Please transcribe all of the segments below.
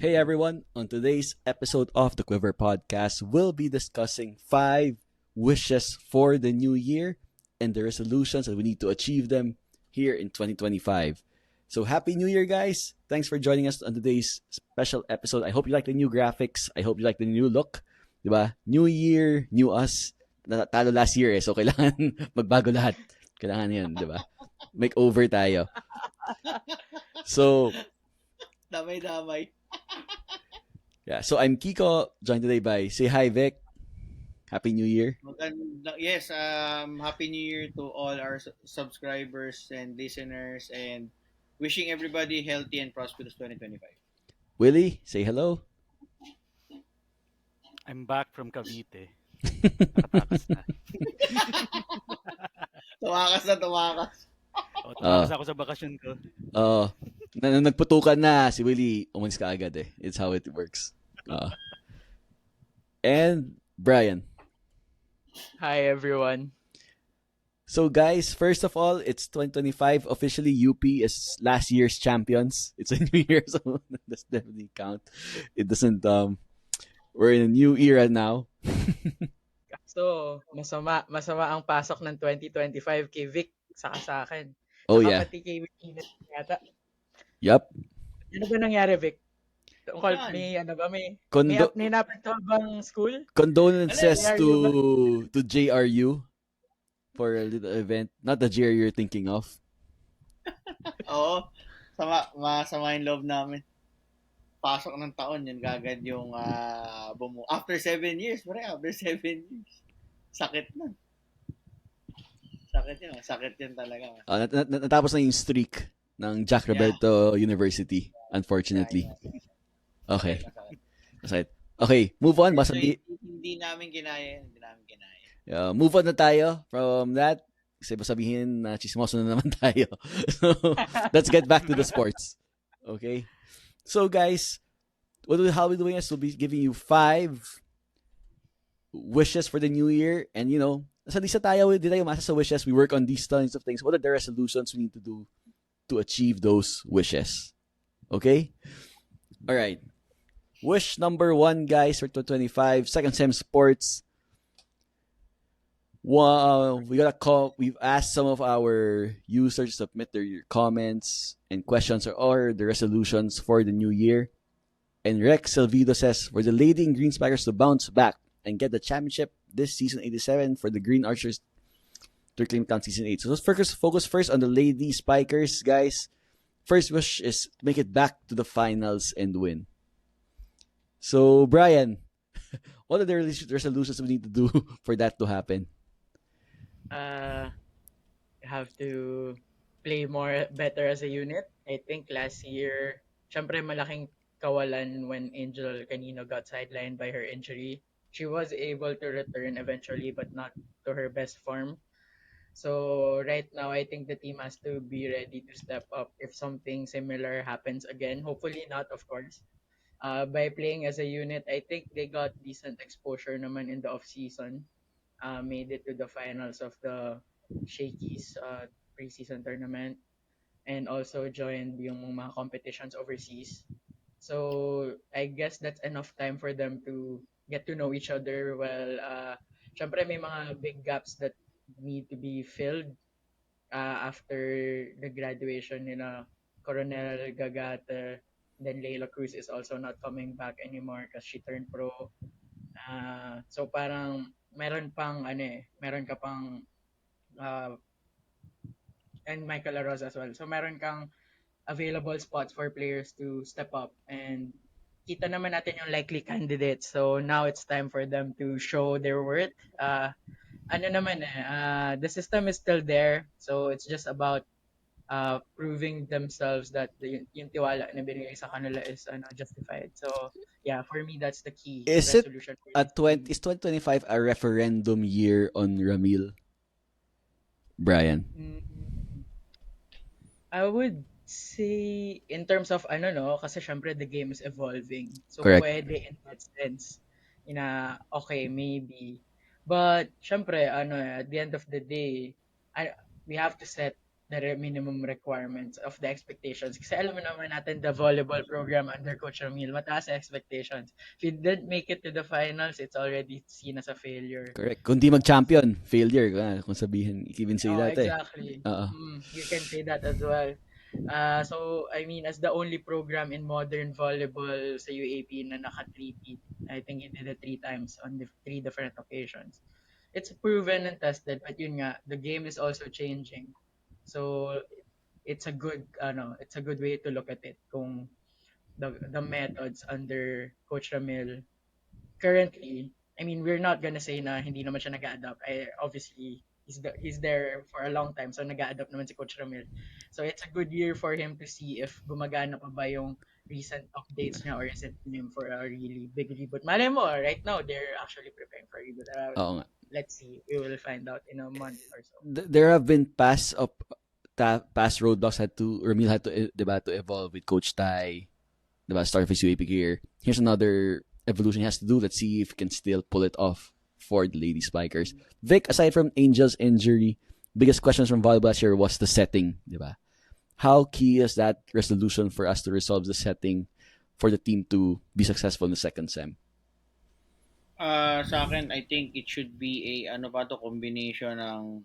Hey everyone, on today's episode of the Quiver Podcast, we'll be discussing 5 wishes for the new year and the resolutions that we need to achieve them here in 2025. So happy new year guys. Thanks for joining us on today's special episode. I hope you like the new graphics. I hope you like the new look. 'Di ba? New year, new us. Natalo last year so kailangan magbago lahat. Kailangan 'yan, 'di ba? Makeover tayo. So, Damay-damay. yeah. So I'm Kiko, joined today by Say Hi Vic. Happy New Year. Yes, Happy New Year to all our subscribers and listeners, and wishing everybody healthy and prosperous 2025. Willie, say hello. I'm back from Cavite. Nakatakas na. Tumakas na tumakas. Tumakas ako sa bakasyon ko. Nagputukan na si Willie, umalis ka agad eh. It's how it works. And Brian. Hi everyone. So guys, first of all, it's 2025. Officially, UP is last year's champions. It's a new year, so that does definitely count. It doesn't, we're in a new era now. So, masama ang pasok ng 2025 kay Vic saka sa akin. Oh Saka yeah. pati kay Vic yata. Yup. Ano ba nangyari, Vic? Tungkol, Saan? may napagtawa bang school? Condolences JRU to JRU for a little event. Not the JRU you're thinking of. Oo. Masama yung love namin. Pasok ng taon, yun gagad yung after 7 years, after 7 years. Sakit na. Sakit yun talaga. Natapos na yung streak ng Jack Roberto University, unfortunately. Okay. Masakit. Okay, move on. Hindi namin kinaya. Move on na tayo from that. Kasi sabihin na chismoso na naman tayo. So, let's get back to the sports. Okay? So, guys, how we're doing is we'll be giving you 5 wishes for the new year. And, nasa lista tayo, di tayo masa sa wishes. We work on these tons of things. What are the resolutions we need to do to achieve those wishes? Okay? All right. Wish number 1, guys, for 2025, second sem sports. We've asked some of our users to submit their comments and questions or the resolutions for the new year. And Rex Salvido says, for the Lady in Green Spikers to bounce back and get the championship this season 87 for the Green Archers to claim count season 8. So let's focus first on the Lady Spikers, guys. First wish is to make it back to the finals and win. So, Brian, what are the resolutions we need to do for that to happen? Have to play better as a unit. I think last year, syempre malaking kawalan when Angel Canino got sidelined by her injury. She was able to return eventually, but not to her best form. So right now, I think the team has to be ready to step up if something similar happens again. Hopefully not, of course. By playing as a unit, I think they got decent exposure naman in the off-season. Made it to the finals of the Shakey's preseason tournament and also joined yung mga competitions overseas. So I guess that's enough time for them to get to know each other well. Syempre may mga big gaps that need to be filled after the graduation Coronel Gagata. Then Leila Cruz is also not coming back anymore because she turned pro. So parang meron ka pang and Michael Larosa as well. So meron kang available spots for players to step up and kita naman natin yung likely candidates. So now it's time for them to show their worth. The system is still there. So it's just about proving themselves that yung tiwala na binigay sa kanila is justified. So yeah, for me that's the key resolution. Is 2025 a referendum year on Ramil? Brian? I would say in terms of kasi syempre the game is evolving. So Correct. pwede in that sense. Okay, maybe. But syempre at the end of the day, we have to set minimum requirements of the expectations. Kasi alam mo naman natin the volleyball program under Coach Ramil, mataas ang expectations. If you didn't make it to the finals, it's already seen as a failure. Correct. Kung di mag-champion, failure ka. Kung sabihin, you can say that Exactly. Oo. You can say that as well. So, I mean, as the only program in modern volleyball sa UAP na naka-3-peat, I think he did it 3 times on the 3 different occasions. It's proven and tested, but yun nga, the game is also changing. So, it's a good way to look at it kung the methods under Coach Ramil currently. I mean, we're not gonna say na hindi naman siya nag-adapt. Obviously, he's there for a long time, so nag-adapt naman si Coach Ramil. So it's a good year for him to see if gumagana pa ba yung recent updates niya or is it time for a really big reboot. Malay mo, right now, they're actually preparing for a reboot. Oo nga. Let's see. We will find out in a month or so. There have been past roadblocks Ramil had to, diba, to evolve with Coach Tai, diba, Starfish UAP gear. Here's another evolution he has to do. Let's see if he can still pull it off for the Lady Spikers. Vic, aside from Angel's injury, biggest questions from volleyball last year was the setting, diba? How key is that resolution for us to resolve the setting for the team to be successful in the second sem? Sa akin, I think it should be a combination ng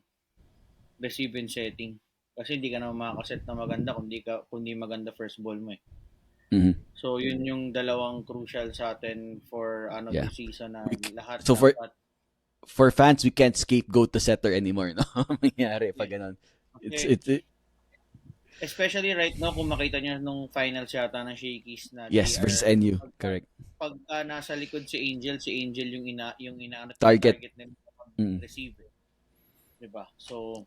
receive and setting. Kasi hindi ka naman makakaset na maganda kundi maganda first ball mo eh. Mhm. So yun yung dalawang crucial sa atin for this season na lahat So dapat. For fans, we can't scapegoat the setter anymore, no? Mangyari pag ganun. Especially right now, kung makita niyo nung finals yata ng Shakey's na yes, versus NU. Correct. Pag nasa likod si Angel yung Target nila receive. Diba? So,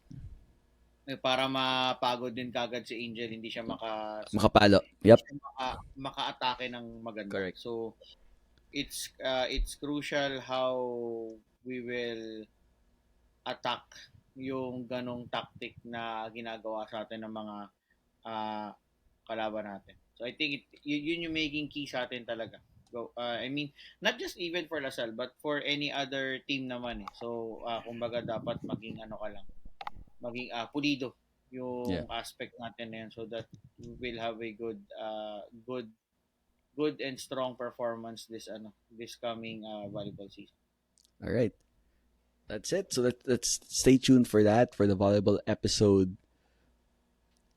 para mapagod din kagad si Angel, hindi siya makapalo. Yep. Maka-atake ng maganda. Correct. So, it's crucial how we will attack yung ganong tactic na ginagawa sa atin ng mga kalaban natin. So I think yun yung making key sa atin talaga. I mean, not just even for LaSalle, but for any other team naman eh. So, kumbaga dapat maging maging pulido yung aspect natin na yan so that we'll have a good and strong performance this coming volleyball season. All right. That's it. So let's stay tuned for that, for the volleyball episode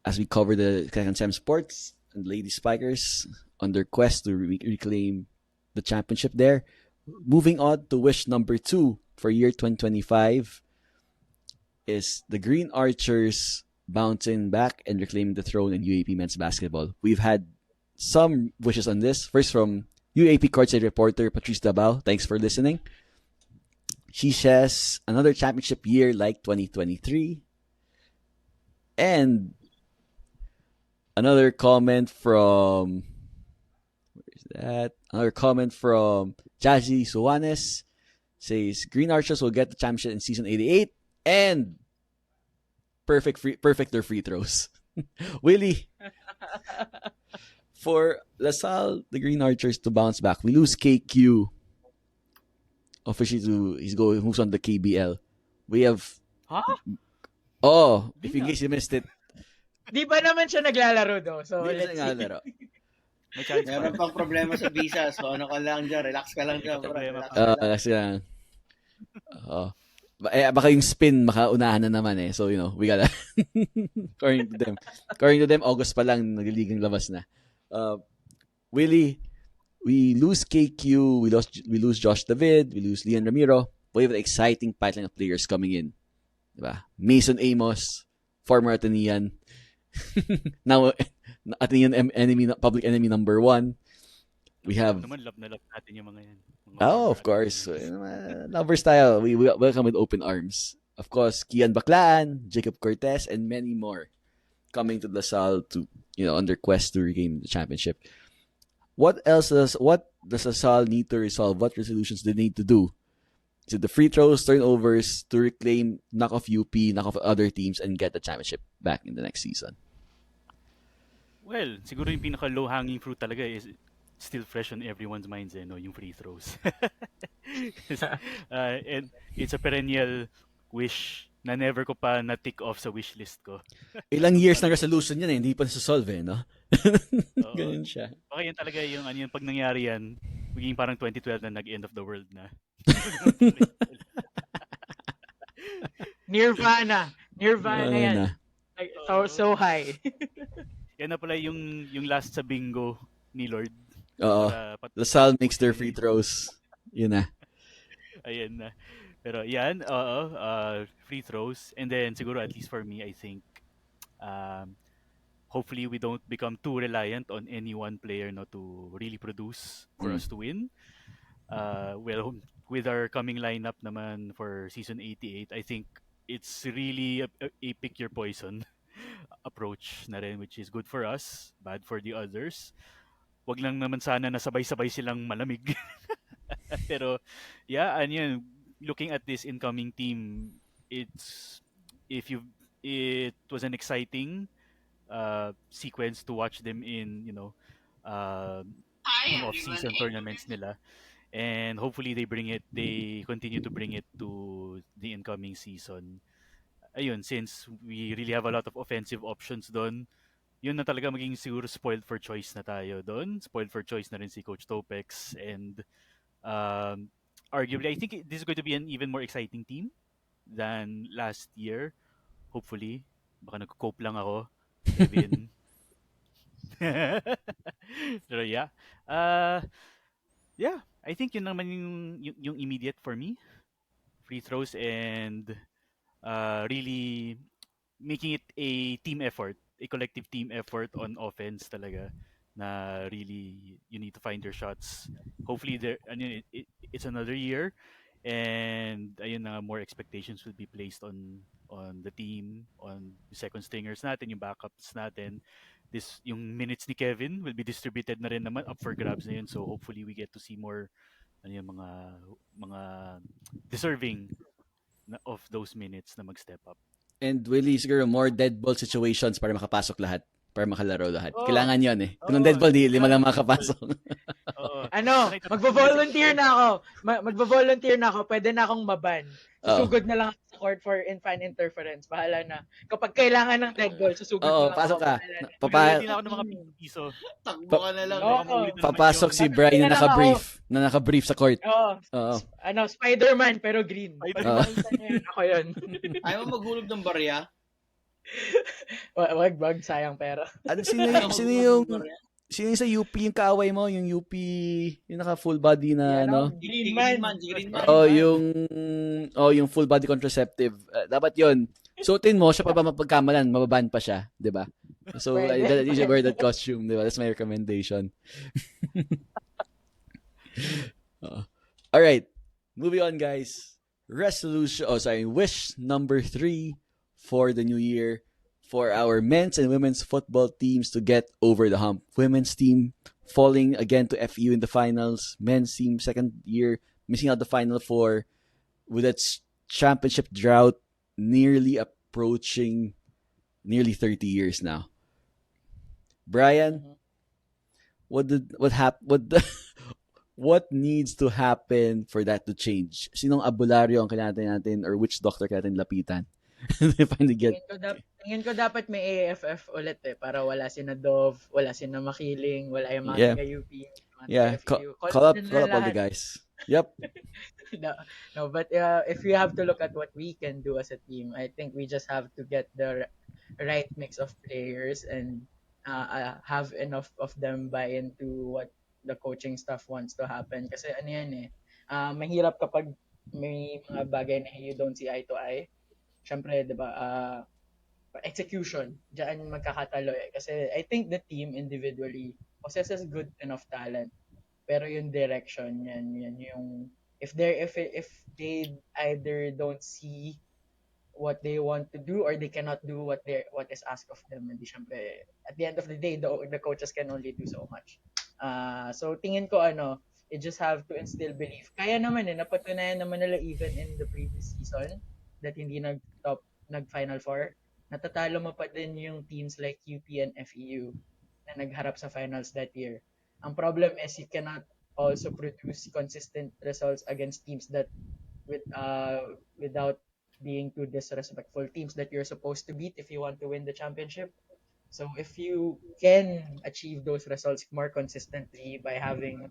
as we cover the Second Sem Sports and Lady Spikers on their quest to reclaim the championship there. Moving on to wish number 2 for year 2025 is the Green Archers bouncing back and reclaiming the throne in UAP men's basketball. We've had some wishes on this. First from UAP courtside reporter Patrice Dabao. Thanks for listening. She says another championship year like 2023. And another comment from Jazzy Suanes says Green Archers will get the championship in season 88 and perfect their free throws. Willie, for LaSalle, the Green Archers to bounce back. We lose KQ officially moves on the KBL. We have if in case you missed it. Di ba naman siya naglalaro do? So Di let's see. Meron pang problema sa visa. So ka lang dyan. Relax ka lang dyan. Kasi lang. Baka yung spin makaunahan na naman eh. So, we gotta according to them, August pa lang nagliligang labas na. Willie, we lose KQ, we lose Josh David, we lose Leon Ramiro. We have an exciting pipeline of players coming in. Diba? Mason Amos, former Atenean. Now, Atenean public enemy number 1. We have... Love na love natin yung mga yan. Of course. Lovers tayo. We welcome with open arms. Of course, Kian Baclaan, Jacob Cortez, and many more coming to LaSalle to, on their quest to regain the championship. What does LaSalle need to resolve? What resolutions do they need to do? Is it the free throws, turnovers to reclaim, knock off UP, knock off other teams, and get the championship back in the next season? Well, siguro yung pinaka low-hanging fruit talaga is still fresh on everyone's minds, yung free throws. And it's a perennial wish na never ko pa na-tick off sa wishlist ko. Ilang years ng resolution yan eh, hindi pa nasa-solve eh, no? Oo. Ganun siya. Baka yan talaga yung ano yun, pag nangyari yan, magiging parang 2012 na nag-end of the world na. Nirvana Ano yan. na. Like, so high. Yan na pala yung last sa bingo ni Lord. Oo. Lasal makes their free throws. Yun na. Ayan na. Pero yan, free throws. And then siguro at least for me, I think hopefully we don't become too reliant on any one player to really produce for us to win. Well, with our coming lineup naman for season 88, I think it's really a pick your poison approach na rin, which is good for us, bad for the others. Wag lang naman sana na sabay-sabay silang malamig. Pero yeah, and yun, looking at this incoming team, it was an exciting sequence to watch them in, yung off-season tournaments nila. And hopefully they continue to bring it to the incoming season. Ayun, since we really have a lot of offensive options doon, yun na talaga maging siguro spoiled for choice na tayo doon. Spoiled for choice na rin si Coach Topex. And arguably, I think this is going to be an even more exciting team than last year. Hopefully. Baka nag-cope lang ako, Kevin. Pero yeah. Yeah, I think yun naman yung immediate for me. Free throws and really making it a team effort, a collective team effort on offense talaga, na really you need to find your shots. Hopefully it's another year, and ayun na, more expectations will be placed on the team, on the second stringers natin, yung backups natin. Yung minutes ni Kevin will be distributed na rin naman, up for grabs na yun. So hopefully we get to see more yung mga deserving of those minutes na mag-step up. And Willie, siguro more dead ball situations para makapasok lahat. Para makalaro lahat. Kailangan yun eh. Kung dead ball, di 5 lang makapasok. Magvo-volunteer na ako. Magvo-volunteer na ako. Pwede na akong maban. Susugod na lang ako sa court for fan interference. Bahala na. Kapag kailangan ng dead ball, susugod na lang pasok ka. Hindi na ako ng mga piso. Takbo ka na lang. Papasok si Brian na naka-brief sa court. Oo. Spider-Man pero green. Ako yun. Ayaw mo maghulog ng barya? Wag, sayang pera. Sino yung sa UP yung kaaway mo, yung UP, yung naka full body na Green man. yung full body contraceptive. Dapat yun. Suotin mo siya pa ba mapagkamalan, mababan pa siya, 'di ba? So you should wear that costume, 'di ba? That's my recommendation. All right. Moving on, guys. Wish number 3 for the new year for our men's and women's football teams to get over the hump. Women's team falling again to FEU in the finals. Men's team second year missing out the Final Four with its championship drought nearly approaching 30 years now. Brian, what needs to happen for that to change? Sinong abularyo ang kailangan natin or which doctor kailangan lapitan? Tingin ko dapat may AFF ulit para wala sina Dove, wala sina Makiling, wala yung mga UP. Yeah, call up all the guys. Yep. No, but if we have to look at what we can do as a team, I think we just have to get the right mix of players and have enough of them buy into what the coaching staff wants to happen. Kasi mahirap kapag may mga bagay na you don't see eye to eye. Siyempre, di ba, execution, diyan magkakatalo Kasi I think the team individually possesses good enough talent. Pero yung direction, yan yung, if they either don't see what they want to do or they cannot do what is asked of them, hindi syempre, at the end of the day, the coaches can only do so much. So tingin ko you just have to instill belief. Kaya naman napatunayan naman nila even in the previous season that hindi nag-Final Four. Natatalo mo pa din yung teams like UP and FEU na nagharap sa finals that year. Ang problem is you cannot also produce consistent results against teams that without being too disrespectful, teams that you're supposed to beat if you want to win the championship. So if you can achieve those results more consistently by having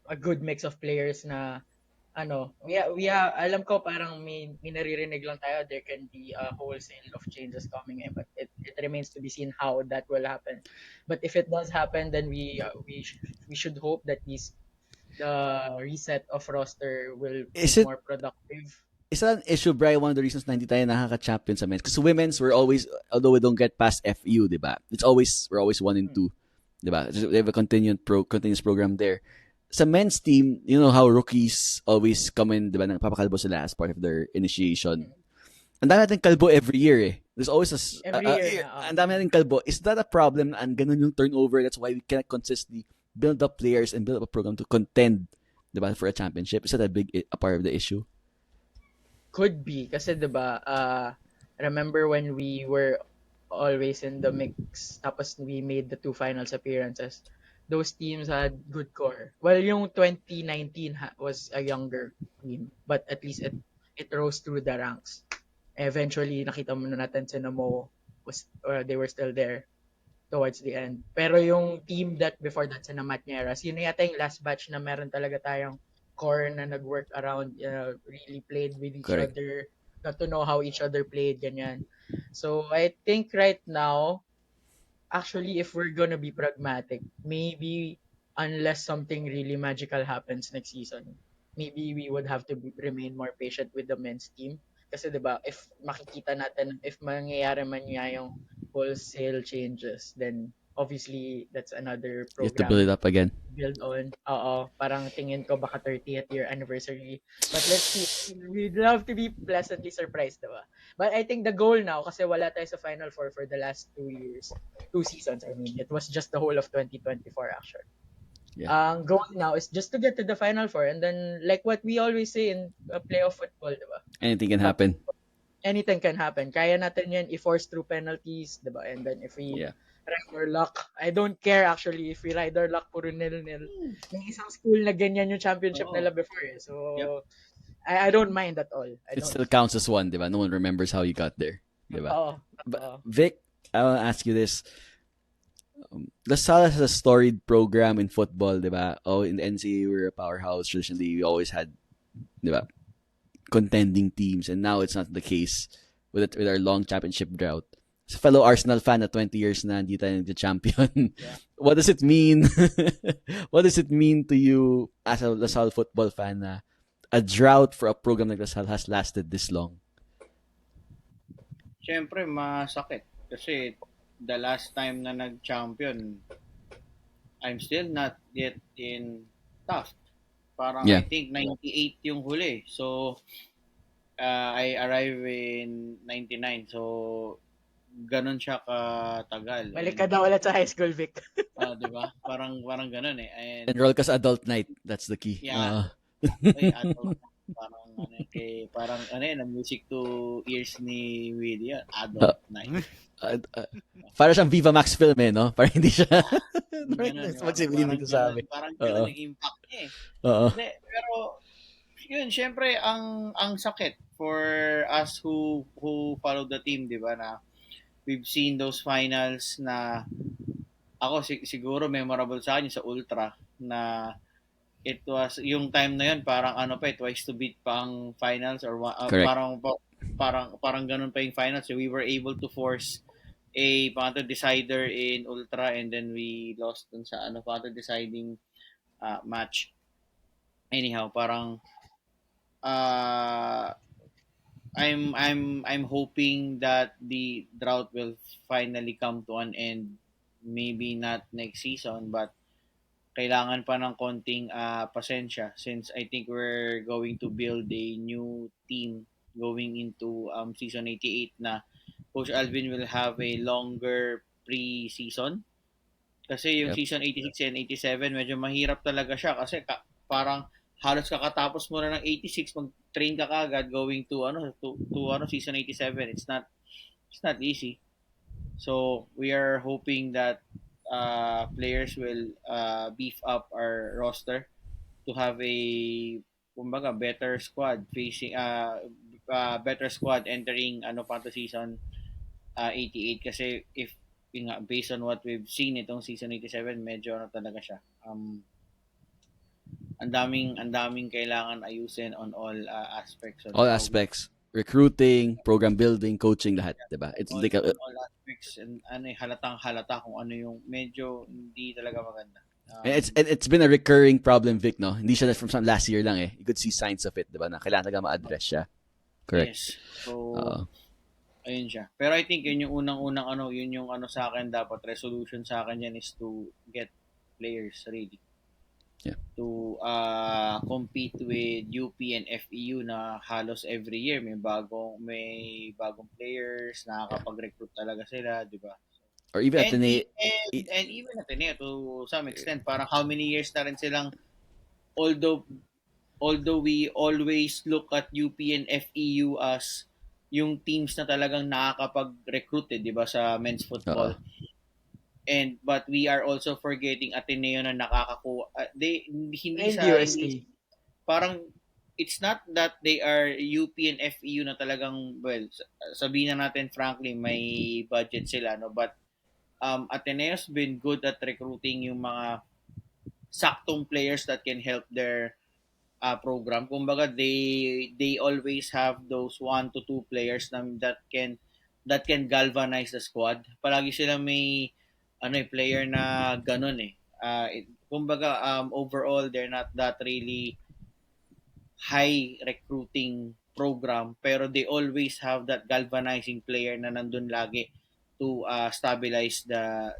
a good mix of players na alam ko parang may naririnig lang tayo, there can be a wholesale of changes coming in, but it remains to be seen how that will happen. But if it does happen, then we should hope that the reset of roster will Is prove it more productive. is that an issue, Brian? One of the reasons na hindi tayo nakaka-champion sa men's. Because women's, we're always, although we don't get past FU, di ba? We're always 1 and 2. Di ba? They have a continuous program there. Sa men's team, you know how rookies always come in, di ba? Nagpapakalbo sila as part of their initiation. Ang dami natin kalbo every year eh. There's always Every year na, ang dami natin kalbo. Is that a problem? And ganun yung turnover. That's why we cannot consistently build up players and build up a program to contend, di ba, for a championship. Is that a part of the issue? Could be kasi 'di ba remember when we were always in the mix tapos we made the 2 finals appearances, those teams had good core. Well, yung 2019 was a younger team, but at least it rose through the ranks. Eventually nakita mo na natin si Namo they were still there towards the end. Pero yung team that before that sa Matnieras, yun yata yung last batch na meron talaga tayong core na nag-work around, really played with each Correct. other, got to know how each other played, ganyan. So I think right now, actually, if we're gonna be pragmatic, maybe unless something really magical happens next season, maybe we would have to remain more patient with the men's team. Kasi 'di ba, if makikita natin, if mangyayari man nga yung wholesale changes, then obviously that's another You have to build program it up again. build on. Oo, parang tingin ko baka 30th year anniversary. But let's see. We'd love to be pleasantly surprised, diba? But I think the goal now, kasi wala tayo sa Final Four for the last 2 years. 2 seasons, I mean. It was just the whole of 2024, actually. Yeah. Ang goal now is just to get to the Final Four. And then, like what we always say in playoff football, diba? Anything can happen. Anything can happen. Kaya natin yan i-force through penalties, diba? And then if we ride our luck, I don't care actually if we ride our luck puro nil-nil. May isang school na ganyan yung championship nila before eh. So, I don't mind at all. It still counts as one, di ba? No one remembers how you got there. Di ba? Oo. But Vic, I want to ask you this. LaSalle has a storied program in football, di ba? Oh, in the NCAA, we're a powerhouse. Traditionally, we always had, di ba, contending teams, and now it's not the case with our long championship drought. As a fellow Arsenal fan na 20 years na hindi tayo nag-champion, what does it mean? What does it mean to you as a LaSalle football fan na a drought for a program like LaSalle has lasted this long? Siyempre, masakit. Kasi the last time na nag-champion, I'm still not yet in Taft. Parang I think 98 yung huli. So, I arrived in 99. So, ganun siya katagal. Balik ka daw ulit sa high school, Vic. Diba? Parang ganun eh. And enroll ka sa adult night. That's the key. Yeah. Adult parang music to ears ni Willie, adult night. Para siyang Viva Max film eh, no? Parang hindi siya parang ganun yung impact niya eh. Pero yun, syempre ang sakit for us who follow the team, di ba, na we've seen those finals na ako siguro memorable sa akin sa Ultra na it was yung time na yun parang twice to beat pa ang finals or parang ganun pa yung finals. So we were able to force a decider in Ultra and then we lost dun sa deciding match. Anyhow, parang I'm hoping that the drought will finally come to an end. Maybe not next season, but kailangan pa ng konting pasensya since I think we're going to build a new team going into season 88 na Coach Alvin will have a longer pre-season. Kasi yung season 86 and 87 medyo mahirap talaga siya kasi parang halos kakatapos mo na ng 86 mag-train ka kagad going to season 87. It's not easy. So we are hoping that players will beef up our roster to have a better squad facing better squad entering to season 88 kasi if yun nga, based on what we've seen itong season 87 medyo talaga siya ang daming kailangan ayusin on all aspects on All how aspects. Recruiting, program building, coaching, lahat, diba? It's all, like on all aspects and halatang halata kung ano yung medyo hindi talaga maganda. it's been a recurring problem, Vic, no? Hindi siya from last year lang eh. You could see signs of it, diba? Na kailangan talaga ma-address siya. Correct. Yes. So, ayun siya. Pero I think yun yung unang-unang yun yung sa akin dapat resolution sa akin yan is to get players ready. Yeah. To compete with UP and FEU na halos every year may bagong players, nakakapag-recruit talaga sila, di ba? Or even Ateneo. And even Ateneo to some extent, parang how many years na rin silang although we always look at UP and FEU as yung teams na talagang nakakapag-recruit, di ba, sa men's football. But we are also forgetting Ateneo na nakakakuha. Parang it's not that they are UP and FEU na talagang, well, sabihin na natin frankly, may budget sila, no? But Ateneo's been good at recruiting yung mga saktong players that can help their program. Kumbaga, they always have those 1 to 2 players that can galvanize the squad. Palagi sila may player na ganun eh. Kumbaga, overall, they're not that really high recruiting program, pero they always have that galvanizing player na nandun lagi to stabilize the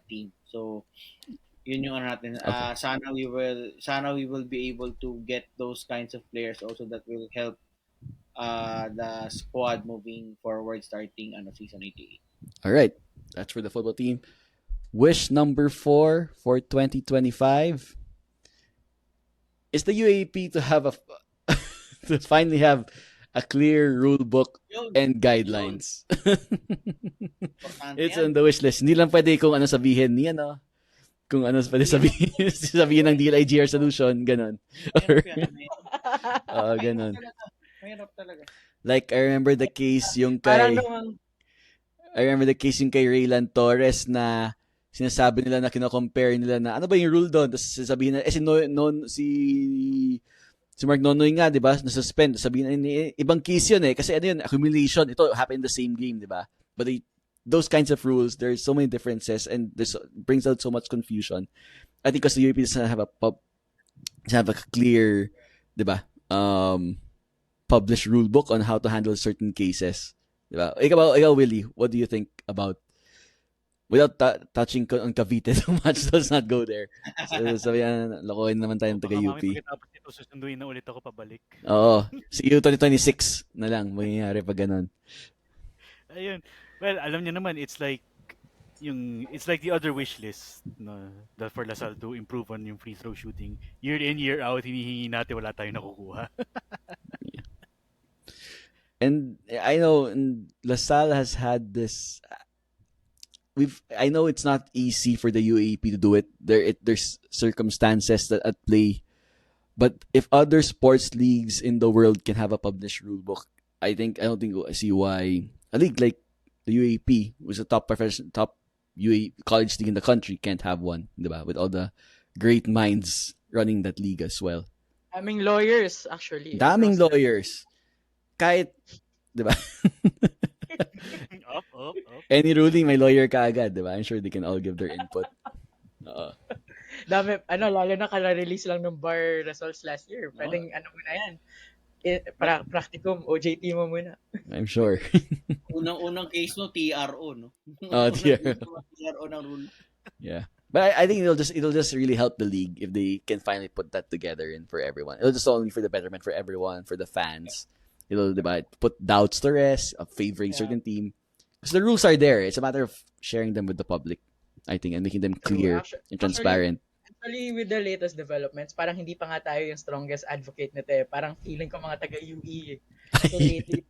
team. So, yun yung natin. Sana we will be able to get those kinds of players also that will help the squad moving forward starting season 88. All right. That's for the football team. Wish number 4 for 2025 is the UAP to have to finally have a clear rule book and guidelines. It's on the wish list. Hindi lang pwede kung ano sabihin ni kung ano pwede sabihin ng DLIGR solution, ganon. Ganon. Mahirap talaga. Like I remember the case yung kay Raylan Torres na sinasabi nila na kino-compare nila na ano ba yung rule doon? Tapos sasabihin na si Mark Nonoy nga, 'di ba? Na-suspend. Sabihin na ibang case 'yun eh kasi accumulation. Ito happened in the same game, 'di ba? But those kinds of rules, there's so many differences and this brings out so much confusion. I think because the UAP doesn't have a clear, 'di ba? Published rule book on how to handle certain cases. 'Di ba? Ikaw Willie, what do you think about without touching on Cavite too much, let's not go there. So yan, lokohin naman tayo ng taga-UP. Pagkatapos nito, susunduin na ulit ako pabalik. Oo. See you 2026 na lang, mangyayari pag ganun. Ayun. Well, alam niyo naman, it's like the other wish list that for Lasal to improve on yung free throw shooting. Year in, year out, hinihingi natin, wala tayong nakukuha. Yeah. And I know Lasal has had this... I know it's not easy for the UAP to do it. There's circumstances that at play. But if other sports leagues in the world can have a published rule book, I don't think I see why a league like the UAP, which is a top UAP college league in the country, can't have one, diba? With all the great minds running that league as well. Daming lawyers, actually. Daming lawyers. Kahit, diba? Up. Any ruling, may lawyer ka agad, diba? I'm sure they can all give their input. Dami, lalo na kala-release lang ng bar results last year. Pwedeng, muna yan. Practicum, OJT mo muna. I'm sure. Unang case no, TRO, no? TRO ng rule. Yeah. But I think it'll just really help the league if they can finally put that together and for everyone. It'll just only for the betterment for everyone, for the fans. It'll put doubts to rest of favoring certain team. Because the rules are there. It's a matter of sharing them with the public, I think, and making them clear and transparent. Actually, with the latest developments, parang hindi pa nga tayo yung strongest advocate nito eh. Parang feeling ko mga taga-UE. So lately,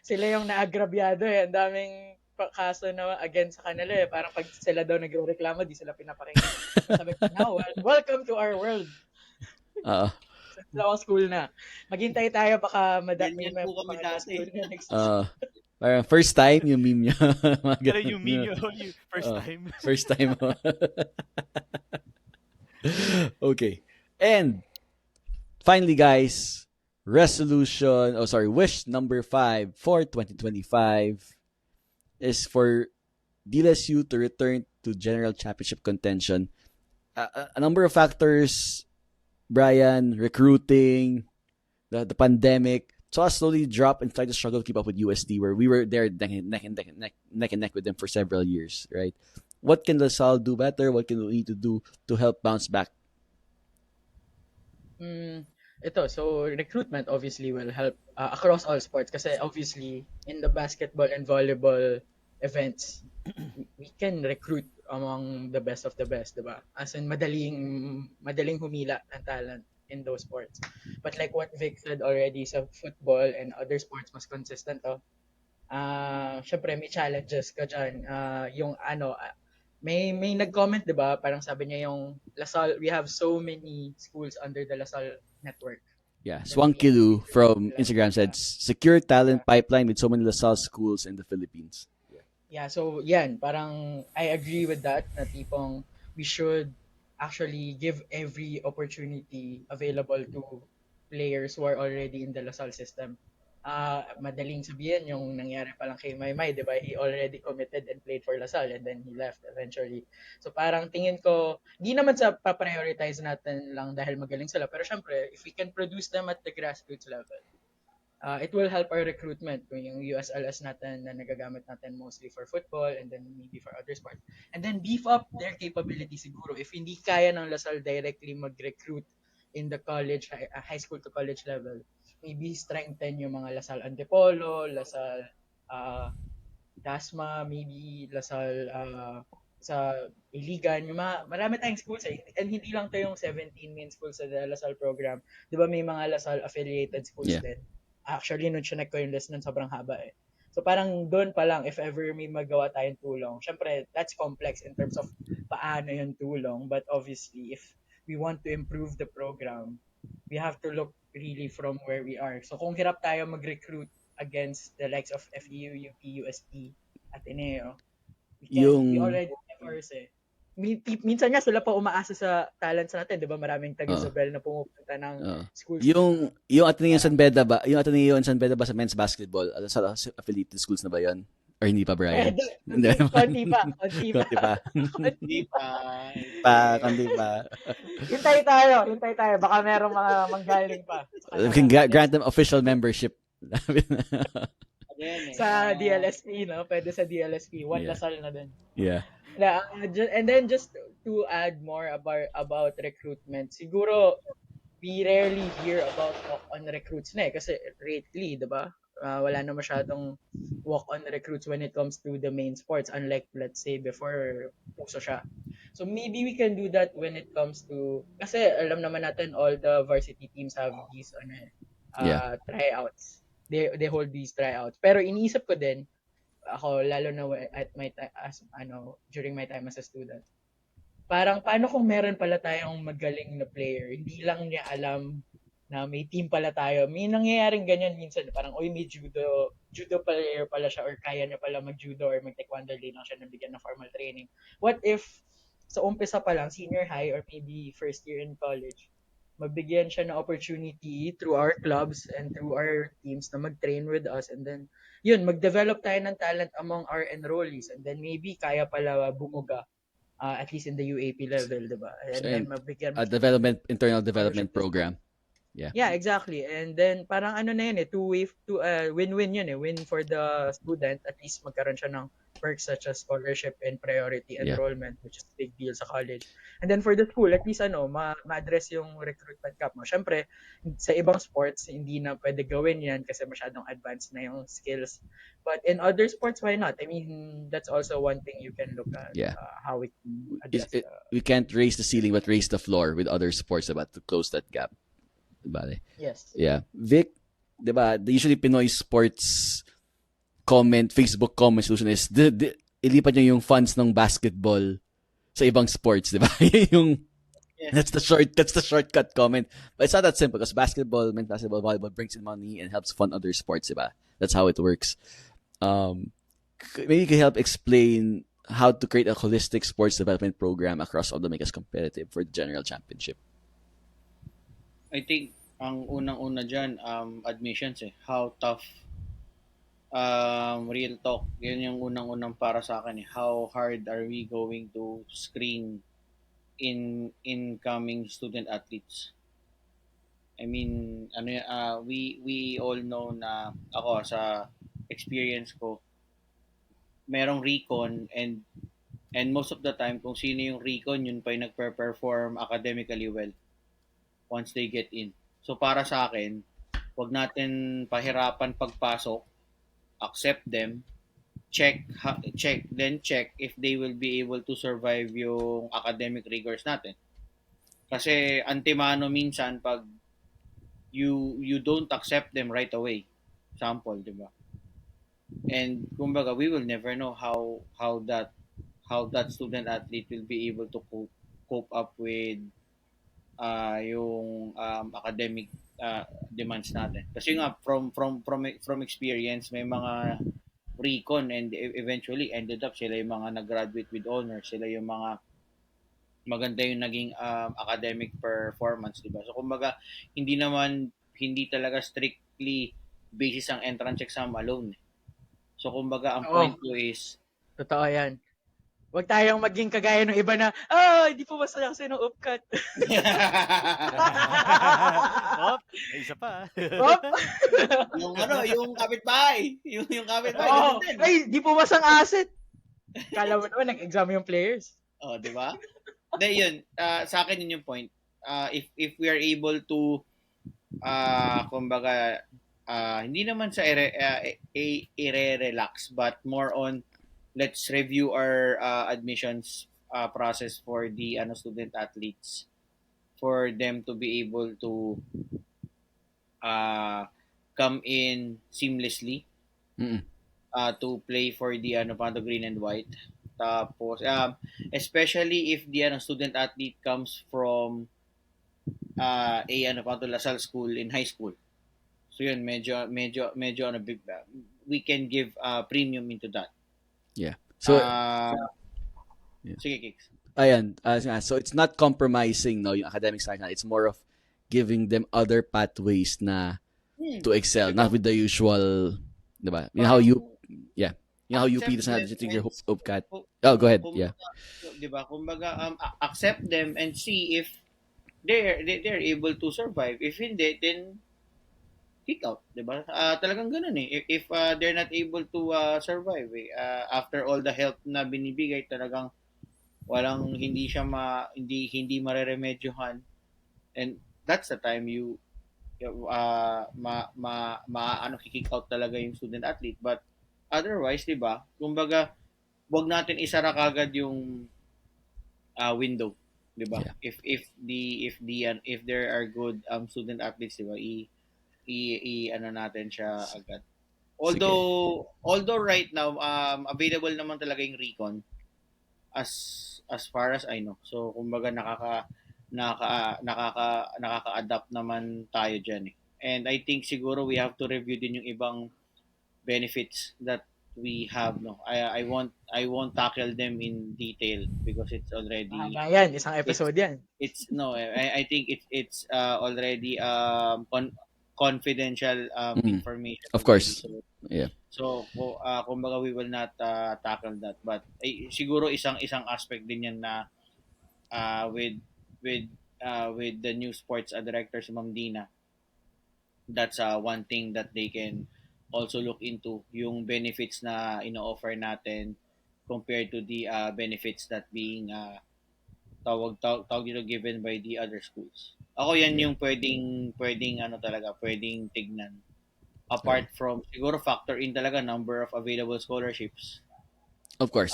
sila yung naagrabyado eh. Ang daming kaso na against sa kanila eh. Parang pag sila daw nagreklamo, di sila pinapakinggan. Sabi ko, now, welcome to our world. Dalawang school na. Maghintay tayo, baka may Ganyan po kami mga dati. school na next. Parang first time yung meme niya. Mga Pero ganun, you mean no? you first Oh. time. First time. Okay. And finally, guys, wish number 5 for 2025 is for DLSU to return to general championship contention. A number of factors, Brian, recruiting, the pandemic, saw us slowly drop and try to struggle to keep up with USD, where we were there neck and neck with them for several years, right? What can LaSalle do better? What can we need to do to help bounce back? So recruitment obviously will help across all sports kasi obviously in the basketball and volleyball events we can recruit among the best of the best, diba? As in madaling humila ng talent in those sports. But like what Vic said already sa football and other sports mas consistent syempre may challenges ka dyan. May nag-comment, di ba? Parang sabi niya yung LaSalle, we have so many schools under the LaSalle network. Yeah, Swankilu from Instagram said, secure talent pipeline with so many LaSalle schools in the Philippines. Yeah, so yan, parang I agree with that na tipong we should actually give every opportunity available to players who are already in the LaSalle system. Madaling sabihin yung nangyari pa lang kay Maymay, di ba? He already committed and played for LaSalle and then he left eventually. So parang tingin ko, di naman sa pa-prioritize natin lang dahil magaling sila, pero syempre, if we can produce them at the grassroots level, it will help our recruitment kung yung USLS natin na nagagamit natin mostly for football and then maybe for other sports. And then beef up their capability siguro. If hindi kaya ng LaSalle directly mag-recruit in the college, high school to college level, maybe strengthen yung mga LaSalle Antipolo, LaSalle Dasma, maybe LaSalle sa Iligan, yung marami tayong schools and hindi lang to yung 17 main schools sa LaSalle program. Di ba may mga LaSalle affiliated schools din? Actually, nung chinek ko yung list nun, sobrang haba So parang doon pa lang, if ever may magawa tayong tulong, syempre, that's complex in terms of paano yung tulong. But obviously, if we want to improve the program, we have to look really from where we are. So kung hirap tayo mag-recruit against the likes of FEU, UP, USP, Ateneo, we already have ours Minsan nga sila pa umaasa sa talents natin, 'di ba? Maraming taga-Isabel na pumupunta ng schools. Yung Ateneo San Beda ba? Yung Ateneo San Beda ba sa men's basketball? Sa affiliated schools na ba 'yon? Or hindi pa, Brian? Konti pa. Hindi pa. Konti pa. Hintay tayo. Baka merong mga manggaling pa. We can grant them official membership. Sa DLSP, no? Pwede sa DLSP. LaSalle na din. Yeah. And then just to add more about recruitment, siguro we rarely hear about walk-on recruits na kasi lately, diba? Wala na masyadong walk-on recruits when it comes to the main sports, unlike, let's say, before puso siya. So maybe we can do that when it comes to, kasi alam naman natin all the varsity teams have these tryouts. They hold these tryouts. Pero iniisip ko din, ako lalo na at during my time as a student, parang paano kung meron pala tayong magaling na player, hindi lang niya alam na may team pala tayo. May nangyayaring ganyan minsan, parang may judo player pala siya or kaya niya pala mag-judo or mag-taekwondo, lang siya nabigyan ng formal training. What if sa umpisa pa lang, senior high or maybe first year in college, mabigyan siya ng opportunity through our clubs and through our teams na mag-train with us, and then mag-develop tayo ng talent among our enrollees, and then maybe kaya pala bumuga at least in the UAP level, diba? And then mabigyan internal development program. Yeah, exactly. And then parang win-win yun win for the student, at least magkaroon siya ng perks such as scholarship and priority enrollment, which is a big deal sa college. And then for the school, at least ma-address yung recruitment cap mo. Syempre, sa ibang sports, hindi na pwede gawin yan kasi masyadong advanced na yung skills. But in other sports, why not? I mean, that's also one thing you can look at, how we can address we can't raise the ceiling, but raise the floor with other sports about to close that gap. Diba? Yes. Yeah. Vic, diba, usually Pinoy sports Facebook comment solution is ilipat niyo yung funds ng basketball sa ibang sports, diba? yung Yes. That's the shortcut comment. But it's not that simple because men's basketball, volleyball brings in money and helps fund other sports, diba? That's how it works. Maybe you can help explain how to create a holistic sports development program across all to make us competitive for the general championship. I think ang unang-una dyan, admissions eh. How tough, real talk. Yun yung unang-unang para sa akin eh. How hard are we going to screen in incoming student athletes? I mean, we all know na ako sa experience ko, merong recon and most of the time kung sino yung recon yun pa yung nagpe-perform academically well once they get in. So para sa akin, wag natin pahirapan pagpasok, accept them, check if they will be able to survive yung academic rigors natin. Kasi antimano minsan pag you don't accept them right away. Sample, di ba? And kumbaga we will never know how that student athlete will be able to cope up with yung academic demands natin. Kasi nga from experience may mga recon and eventually ended up sila yung mga nag-graduate with honors, sila yung mga maganda yung naging academic performance, di ba? So kumbaga hindi talaga strictly basis ang entrance exam alone. So kumbaga ang Oo. point ko is Totoo yan. Huwag tayong maging kagaya ng iba na, hindi po masaya kasi ng upcut. Oh, may isa pa. Op! yung kapitbahay, yung kapitbahay Oo. ganun din. Ay, di po masang asset. Kala mo naman, nag-exam yung players. Oh, di ba? Then yun, sa akin yun yung point. If we are able to kumbaga hindi naman sa ire-relax but more on let's review our admissions process for the student athletes for them to be able to come in seamlessly Mm-mm. to play for the Pando Green and White. Tapos especially if the student athlete comes from a Pando Lasal school in high school. So yun, medyo big we can give premium into that. Yeah. So, Yeah. Sige, Kicks. ayan. So, it's not compromising, no, yung academic side na. It's more of giving them other pathways na to excel, not with the usual, diba? You know how you UP does not just your hope cat. Oh, go ahead. Yeah. Diba? Kumbaga, accept them and see if they're able to survive. If hindi, then kick out, 'di ba? Talagang ganoon eh. If they're not able to survive after all the help na binibigay, talagang walang hindi mareremedyohan, and that's the time you kick out talaga yung student athlete. But otherwise, 'di ba? Kumbaga, wag natin isara kagad yung window, 'di ba? Yeah. If there are good student athletes, 'di ba? Natin siya agad. Although right now available naman talaga yung recon as far as I know. So kumbaga nakaka-adapt naman tayo diyan eh. And I think siguro we have to review din yung ibang benefits that we have, no. I won't tackle them in detail because it's already Yan, isang episode yan. it's no I think it's already confidential information. Of course. So, Yeah. So kumbaga we will not tackle that, but siguro isang aspect din yan na with the new sports director si Ma'am Dina, that's one thing that they can also look into, yung benefits na ino-offer natin compared to the benefits that being tawag given by the other schools. Ako yan yung pwedeng pwedeng tignan. Apart from siguro factor in talaga number of available scholarships. Of course.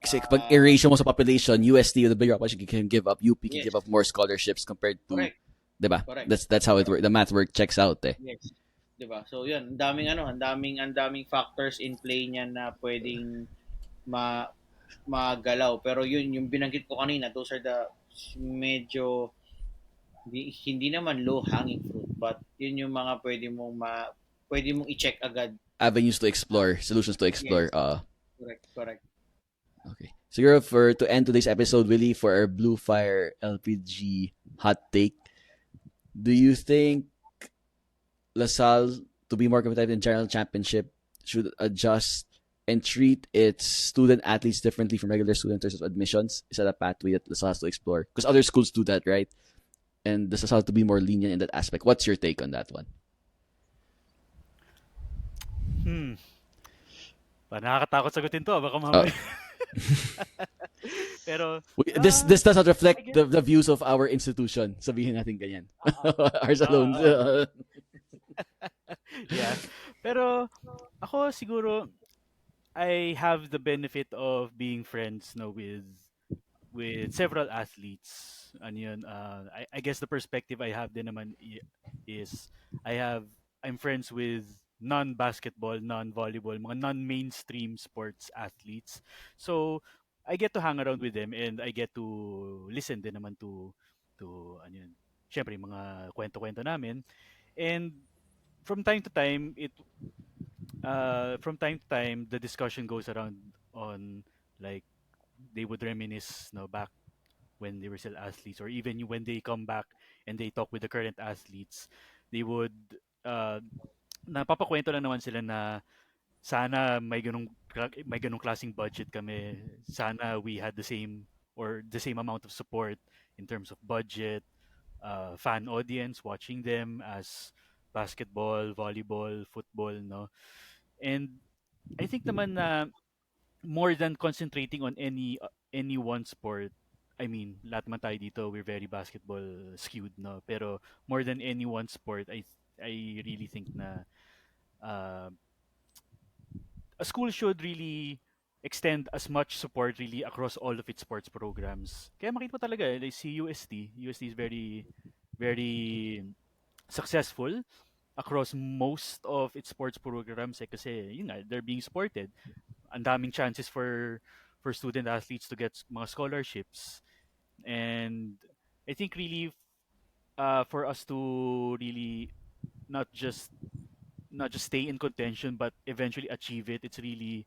Kasi pag i-ratio mo sa population, USD with the bigger population can give up, UP can give up more scholarships compared to, Correct. diba? Correct. That's how it works. The math work checks out eh. Yes. Diba? So yun, ang daming factors in play niyan na pwedeng magalaw. Pero yun, yung binanggit ko kanina, those are the medyo hindi naman low hanging fruit, but yun yung mga pwede mong i-check agad. Avenues to explore, solutions to explore. Yes. Correct. Okay. Siguro to end today's episode, Willie, for our Blue Fire LPG hot take, do you think LaSalle, to be more competitive in general championship, should adjust and treat its student athletes differently from regular students in terms of admissions? Is that a pathway that LaSalle has to explore? Because other schools do that, right? And does LaSalle have to be more lenient in that aspect? What's your take on that one? Nakakatakot sagutin to. Baka mamaya. Pero, This does not reflect the views of our institution. Sabihin natin ganyan. Ours alone. yeah. Pero, ako siguro, I have the benefit of being friends with several athletes. Ano yun, I guess the perspective I have din naman is I'm friends with non-basketball, non-volleyball, mga non-mainstream sports athletes. So I get to hang around with them and I get to listen din naman to ano yun, syempre mga kwento-kwento namin. And from time to time the discussion goes around on like they would reminisce back when they were still athletes, or even when they come back and they talk with the current athletes, they would napapakwento lang naman sila na sana may ganung klaseng budget kami, sana we had the same amount of support in terms of budget, fan audience watching them as basketball, volleyball, football, no. And I think naman na more than concentrating on any one sport, I mean, lahat naman tayo dito, we're very basketball skewed, no? Pero more than any one sport, I really think na a school should really extend as much support really across all of its sports programs. Kaya makita mo talaga, like si UST is very, very successful across most of its sports programs kasi yun nga, they're being supported. Ang daming chances for student athletes to get mga scholarships. And I think really for us to really not just stay in contention but eventually achieve it, it's really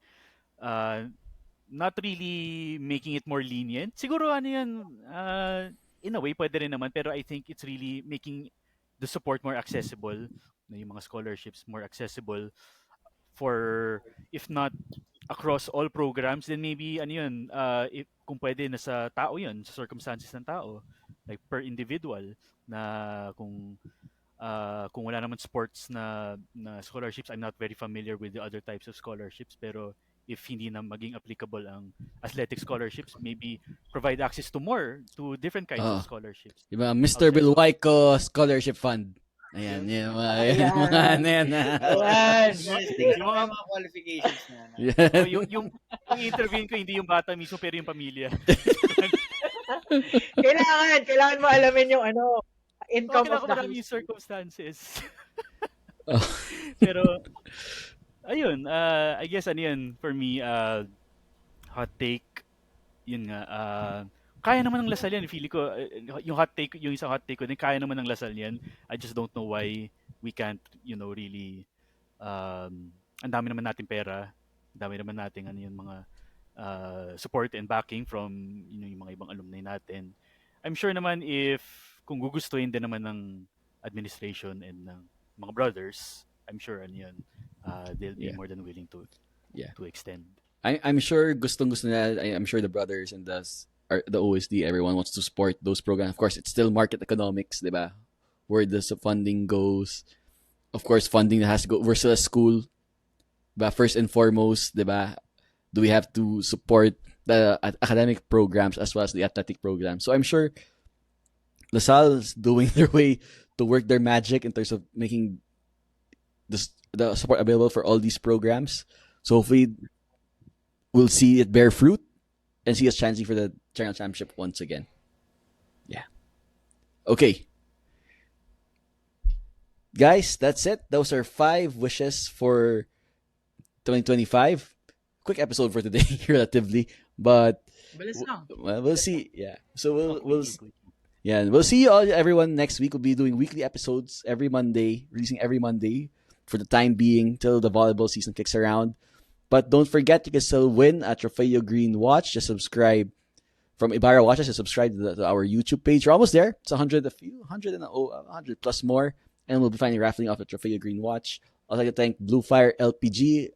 not really making it more lenient. Siguro ano yan, in a way pwede rin naman, pero I think it's really making the support more accessible, yung mga scholarships more accessible for, if not across all programs, then maybe ano yun, if kung pwede nasa tao yun, sa circumstances ng tao, like per individual, na kung wala naman sports na scholarships, I'm not very familiar with the other types of scholarships, pero if hindi na maging applicable ang athletic scholarships, maybe provide access to different kinds of scholarships. Diba, Mr. Bilwaico Scholarship Fund. Ayan, yung mga Yung mga qualifications na. Yung intervene ko, hindi yung bata mismo, pero yung pamilya. kailangan mo alamin yung income of the yung circumstances. Pero, ayun, I guess ano yun, for me, hot take, yun nga, kaya naman ng Lasal yan. Feeling ko, yung isang hot take ko din, kaya naman ng Lasal yan. I just don't know why we can't, really, ang dami naman natin pera, ang dami naman natin, yung mga support and backing from, yung mga ibang alumni natin. I'm sure naman kung gugustuhin din naman ng administration and ng mga brothers, I'm sure, they'll be more than willing to extend. I'm sure gustong-gusto nila. I'm sure the brothers and the OSD, everyone wants to support those programs. Of course, it's still market economics, diba? Where the funding goes. Of course, funding has to go. We're still a school, but first and foremost, diba? Do we have to support the academic programs as well as the athletic programs? So I'm sure LaSalle is doing their way to work their magic in terms of making the support available for all these programs. So hopefully we'll see it bear fruit and see us chancing for the general championship once again. Yeah. Okay. Guys, that's it. Those are 5 wishes for 2025. quick episode for today, relatively. But Bilis lang. well, we'll see. Yeah. So we'll Quickly. yeah, we'll see you all, everyone, next week. We'll be doing weekly episodes every Monday, releasing every Monday for the time being till the volleyball season kicks around. But don't forget, you can still win a Trofeo Green watch. Just subscribe from Ibarra Watches. Just subscribe to our YouTube page. We're almost there. It's 100 plus more, and we'll be finally raffling off a Trofeo Green watch. I'd like to thank Blue Fire LPG,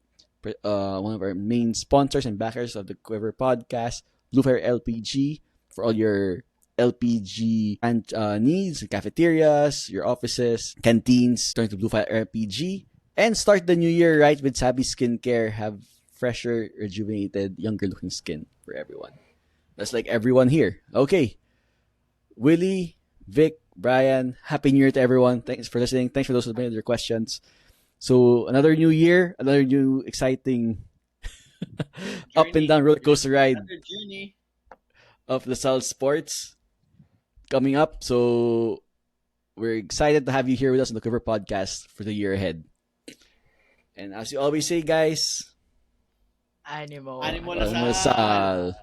one of our main sponsors and backers of the Quiver podcast. Blue Fire LPG for all your LPG and needs, cafeterias, your offices, canteens. Turn to Blue Fire LPG and start the new year right with Sabi Skincare. Have fresher, rejuvenated, younger looking skin for everyone. That's like everyone here. Okay, Willie, Vic, Brian, Happy New Year to everyone. Thanks for listening. Thanks for those who made their questions. So another new year, another new exciting up and down roller coaster ride Another journey. of LaSalle Sports coming up. So we're excited to have you here with us on the Quiver Podcast for the year ahead. And as you always say, guys, Animo. Animo Almusal.